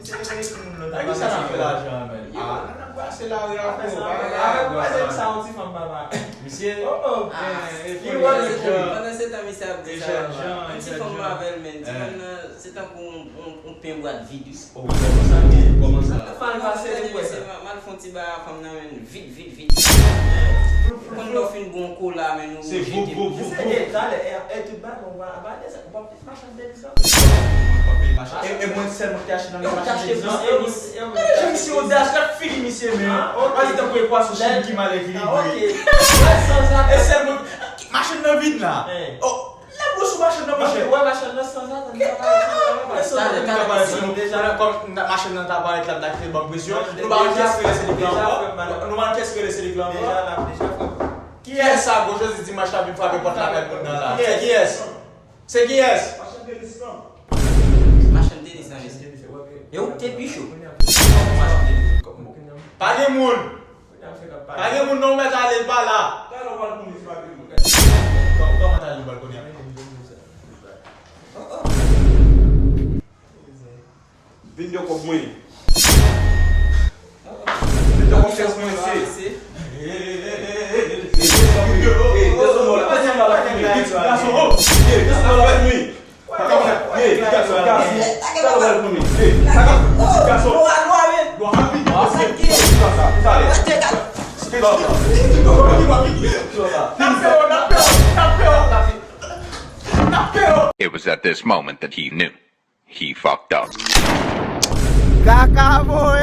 Aki sa nan fe la jan men? Nan kwa se la ou yon fe sa. Kwa se sa an ti fam baba. Misye? Pendant ce temps, monsieur a dit ça. Petit femme avec men. C'est un peu un pain boîte vide. Comment ça? Mal font ti ba femme nan vite. Quand on fait une bonne cola mais nous. C'est vous. Tu bats on va abattre ça. On va pas changer ça. E mwen sel mwen te achete nan Eu mwen achei achete você. Misye o das kat fili misye men. Waz te kwe kwa sou chen ki mal ekilibri. E sel mwen machin nan vide la. La bouche machin nan machin. Ouais, machin nan sans ça. Machin nan ta paret la dakte ban presyon. Nou ba an kes ke lese dik lan. Nou ba an kes ke lese dik lan. Ki es sa gojo zi di machin api frape pot la pen moun nan la? Ki es? Se ki es? Machin Denis nan monsieur. Yo te bichou. Page moun. Page moun nou met ale pa la. Comment t'as le balcon? Video com mãe. Video com seus mães. It was at this moment that he knew. He fucked up. Acabou,